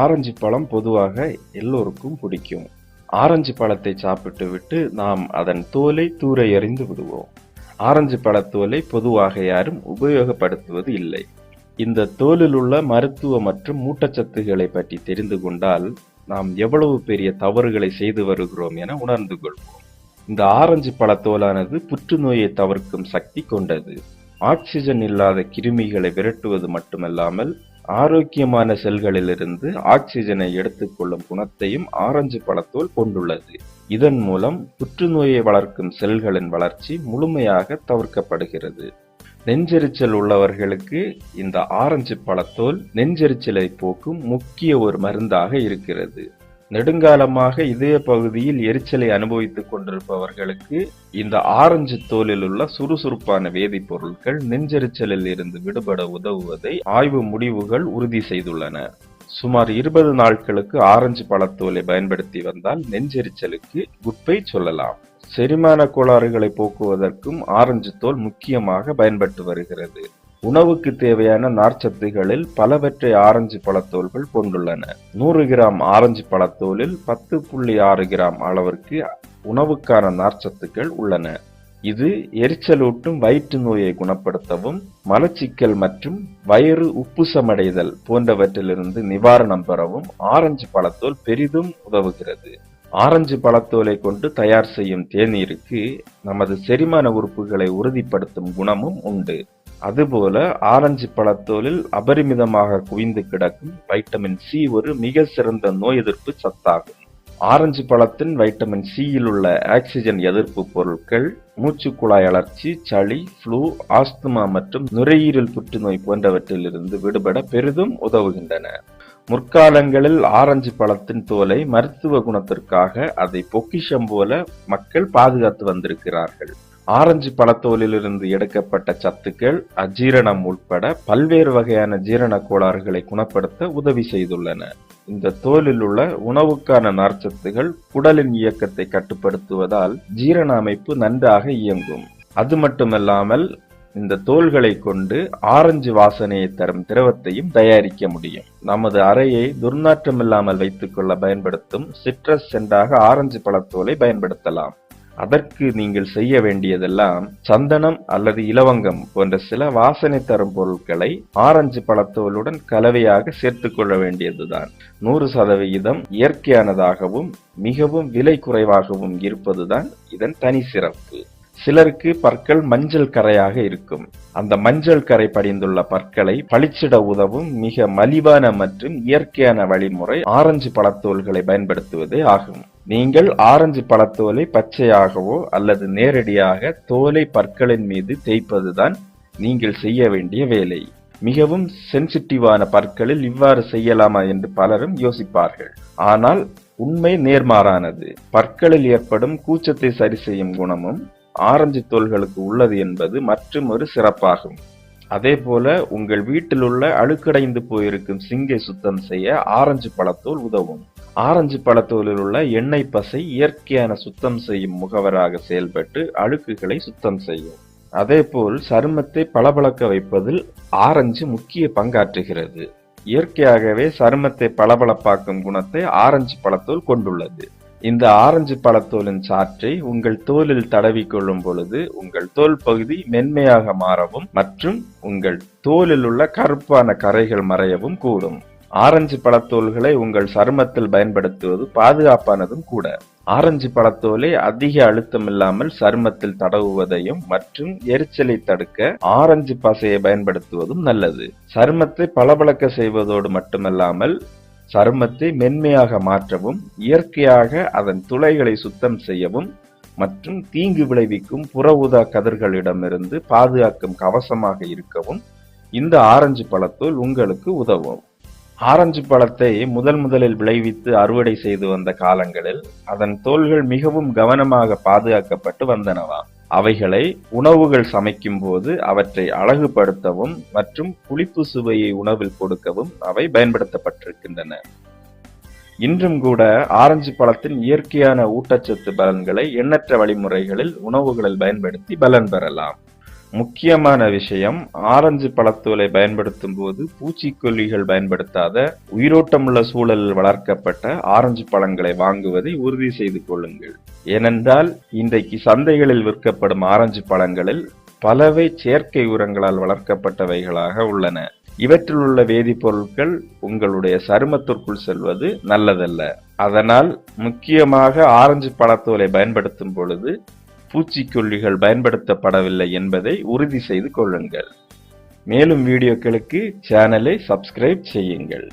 Orange பழம் பொதுவாக எல்லோருக்கும் பிடிக்கும். ஆரஞ்சு பழத்தை சாப்பிட்டு விட்டு நாம் அதன் தோலை தூர எறிந்து விடுவோம். ஆரஞ்சு பழத்தோலை பொதுவாக யாரும் உபயோகப்படுத்துவது இல்லை. இந்த தோலில் உள்ள மருத்துவ மற்றும் ஊட்டச்சத்துக்களை பற்றி தெரிந்து கொண்டால் நாம் எவ்வளவு பெரிய தவறுகளை செய்து வருகிறோம் என உணர்ந்து கொள்வோம். இந்த ஆரஞ்சு பழத்தோலானது புற்றுநோயை தவிர்க்கும் சக்தி கொண்டது. ஆக்சிஜன் இல்லாத கிருமிகளை விரட்டுவது மட்டுமல்லாமல் ஆரோக்கியமான செல்களிலிருந்து ஆக்சிஜனை எடுத்துக்கொள்ளும் குணத்தையும் ஆரஞ்சு பழத்தோல் கொண்டுள்ளது. இதன் மூலம் புற்றுநோயை வளர்க்கும் செல்களின் வளர்ச்சி முழுமையாக தவிர்க்கப்படுகிறது. நெஞ்செரிச்சல் உள்ளவர்களுக்கு இந்த ஆரஞ்சு பழத்தோல் நெஞ்செரிச்சலை போக்கும் முக்கிய ஒரு மருந்தாக இருக்கிறது. நெடுங்காலமாக இதய பகுதியில் எரிச்சலை அனுபவித்துக் கொண்டிருப்பவர்களுக்கு இந்த ஆரஞ்சு தோலில் உள்ள சுறுசுறுப்பான வேதிப்பொருட்கள் நெஞ்செரிச்சலில் இருந்து விடுபட உதவுவதை ஆய்வு முடிவுகள் உறுதி செய்துள்ளன. சுமார் 20 நாட்களுக்கு ஆரஞ்சு பழத்தோலை பயன்படுத்தி வந்தால் நெஞ்செரிச்சலுக்கு குட்பை சொல்லலாம். செரிமான கோளாறுகளை போக்குவதற்கும் ஆரஞ்சு தோல் முக்கியமாக பயன்பட்டு வருகிறது. உணவுக்கு தேவையான நார்ச்சத்துகளில் பலவற்றை ஆரஞ்சு பழத்தோல்கள் கொண்டுள்ளன. 100 கிராம் ஆரஞ்சு பழத்தோலில் 10.6 கிராம் அளவிற்கு உணவுக்கான நார்ச்சத்துக்கள் உள்ளன. இது எரிச்சலூட்டும் வயிற்று நோயை குணப்படுத்தவும், மலச்சிக்கல் மற்றும் வயிறு உப்புசமடைதல் போன்றவற்றிலிருந்து நிவாரணம் பெறவும் ஆரஞ்சு பழத்தோல் பெரிதும் உதவுகிறது. ஆரஞ்சு பழத்தோலை கொண்டு தயார் செய்யும் தேநீருக்கு நமது செரிமான உறுப்புகளை உறுதிப்படுத்தும் குணமும் உண்டு. அதுபோல ஆரஞ்சு பழத்தோலில் அபரிமிதமாக குவிந்து கிடக்கும் வைட்டமின் சி ஒரு மிக சிறந்த நோய் எதிர்ப்பு சத்தாகும். ஆரஞ்சு பழத்தின் வைட்டமின் சியில் உள்ள ஆக்சிஜன் எதிர்ப்பு பொருட்கள் மூச்சுக்குழாய் அழற்சி, சளி, ஃப்ளூ, ஆஸ்துமா மற்றும் நுரையீரல் புற்றுநோய் போன்றவற்றிலிருந்து விடுபட பெரிதும் உதவுகின்றன. முற்காலங்களில் ஆரஞ்சு பழத்தின் தோலை மருத்துவ குணத்திற்காக அதை பொக்கிஷம் போல மக்கள் பாதுகாத்து வந்திருக்கிறார்கள். ஆரஞ்சு பழத்தோலிலிருந்து எடுக்கப்பட்ட சத்துக்கள் அஜீரணம் உட்பட பல்வேறு வகையான ஜீரண கோளாறுகளை குணப்படுத்த உதவி செய்துள்ளன. இந்த தோலில் உள்ள உணவுக்கான நார்ச்சத்துகள் குடலின் இயக்கத்தை கட்டுப்படுத்துவதால் ஜீரண அமைப்பு நன்றாக இயங்கும். அது மட்டுமல்லாமல் இந்த தோல்களை கொண்டு ஆரஞ்சு வாசனையை தரும் திரவத்தையும் தயாரிக்க முடியும். நமது அறையை துர்நாற்றமில்லாமல் வைத்துக் கொள்ள பயன்படுத்தும் சிட்ரஸ் சென்டாக ஆரஞ்சு பழத்தோலை பயன்படுத்தலாம். அதற்கு நீங்கள் செய்ய வேண்டியதெல்லாம் சந்தனம் அல்லது இலவங்கம் போன்ற சில வாசனை தரும் பொருட்களை ஆரஞ்சு பழத்தோலுடன் கலவையாக சேர்த்துக் கொள்ள வேண்டியதுதான். 100% இயற்கையானதாகவும் மிகவும் விலை குறைவாகவும் இருப்பதுதான் இதன் தனி சிறப்பு. சிலருக்கு பற்கள் மஞ்சள் கரையாக இருக்கும். அந்த மஞ்சள் கரை படிந்துள்ள பற்களை பளிச்சிட உதவும் மிக மலிவான மற்றும் இயற்கையான வழிமுறை ஆரஞ்சு பழத்தோல்களை பயன்படுத்துவதே ஆகும். நீங்கள் ஆரஞ்சு பழத்தோலை பச்சையாகவோ அல்லது நேரடியாக தோலை பற்களின் மீது தேய்ப்பதுதான் நீங்கள் செய்ய வேண்டிய வேலை. மிகவும் சென்சிட்டிவான பற்களில் இவ்வாறு செய்யலாமா என்று பலரும் யோசிப்பார்கள். ஆனால் உண்மை நேர்மாறானது. பற்களில் ஏற்படும் கூச்சத்தை சரி செய்யும் குணமும் ஆரஞ்சு தோல்களுக்கு உள்ளது என்பது மற்றும் ஒரு சிறப்பாகும். அதே போல உங்கள் வீட்டில் உள்ள அழுக்கடைந்து போயிருக்கும் சிங்கை சுத்தம் செய்ய ஆரஞ்சு பழத்தோல் உதவும். ஆரஞ்சு பழத்தோலில் உள்ள எண்ணெய் பசை இயற்கையான சுத்தம் செய்யும் முகவராக செயல்பட்டு அழுக்குகளை சுத்தம் செய்யும். அதேபோல் சருமத்தை பளபளக்க வைப்பதில் ஆரஞ்சு முக்கிய பங்காற்றுகிறது. இயற்கையாகவே சருமத்தை பளபளப்பாக்கும் குணத்தை ஆரஞ்சு பழத்தோல் கொண்டுள்ளது. இந்த ஆரஞ்சு பழத்தோலின் சாற்றை உங்கள் தோலில் தடவிக்கொள்ளும் பொழுது உங்கள் தோல் பகுதி மென்மையாக மாறவும் மற்றும் உங்கள் தோலில் உள்ள கருப்பான கரைகள் மறையவும் கூடும். ஆரஞ்சு பழத்தோல்களை உங்கள் சருமத்தில் பயன்படுத்துவது பாதுகாப்பானதும் கூட. ஆரஞ்சு பழத்தோலை அதிக அழுத்தமில்லாமல் சருமத்தில் தடவுவதையும் மற்றும் எரிச்சலை தடுக்க ஆரஞ்சு பசையை பயன்படுத்துவதும் நல்லது. சருமத்தை பளபளக்க செய்வதோடு மட்டுமல்லாமல் சருமத்தை மென்மையாக மாற்றவும், இயற்கையாக அதன் துளைகளை சுத்தம் செய்யவும் மற்றும் தீங்கு விளைவிக்கும் புற ஊதா கதிர்களிடமிருந்து பாதுகாக்கும் கவசமாக இருக்கவும் இந்த ஆரஞ்சு பழத்தோல் உங்களுக்கு உதவும். ஆரஞ்சு பழத்தை முதலில் விளைவித்து அறுவடை செய்து வந்த காலங்களில் அதன் தோல்கள் மிகவும் கவனமாக பாதுகாக்கப்பட்டு வந்தனவாம். அவைகளை உணவுகள் சமைக்கும் போது அவற்றை அழகுபடுத்தவும் மற்றும் புளிப்பு சுவையை உணவில் கொடுக்கவும் அவை பயன்படுத்தப்பட்டிருக்கின்றன. இன்றும் கூட ஆரஞ்சு பழத்தின் இயற்கையான ஊட்டச்சத்து பலன்களை எண்ணற்ற வழிமுறைகளில் உணவுகளில் பயன்படுத்தி பலன் பெறலாம். முக்கியமான விஷயம், ஆரஞ்சு பழத்தோலை பயன்படுத்தும் போது பூச்சிக்கொல்லிகள் பயன்படுத்தாத உயிரோட்டமுள்ள சூழலில் வளர்க்கப்பட்ட ஆரஞ்சு பழங்களை வாங்குவதை உறுதி செய்து கொள்ளுங்கள். ஏனென்றால் இன்றைக்கு சந்தைகளில் விற்கப்படும் ஆரஞ்சு பழங்களில் பலவை செயற்கை உரங்களால் வளர்க்கப்பட்டவைகளாக உள்ளன. இவற்றில் உள்ள வேதிப்பொருட்கள் உங்களுடைய சருமத்திற்குள் செல்வது நல்லதல்ல. அதனால் முக்கியமாக ஆரஞ்சு பழத்தோலை பயன்படுத்தும் பொழுது பூச்சிக்கொல்லிகள் பயன்படுத்தப்படவில்லை என்பதை உறுதி செய்து கொள்ளுங்கள். மேலும் வீடியோக்களுக்கு சேனலை சப்ஸ்கிரைப் செய்யுங்கள்.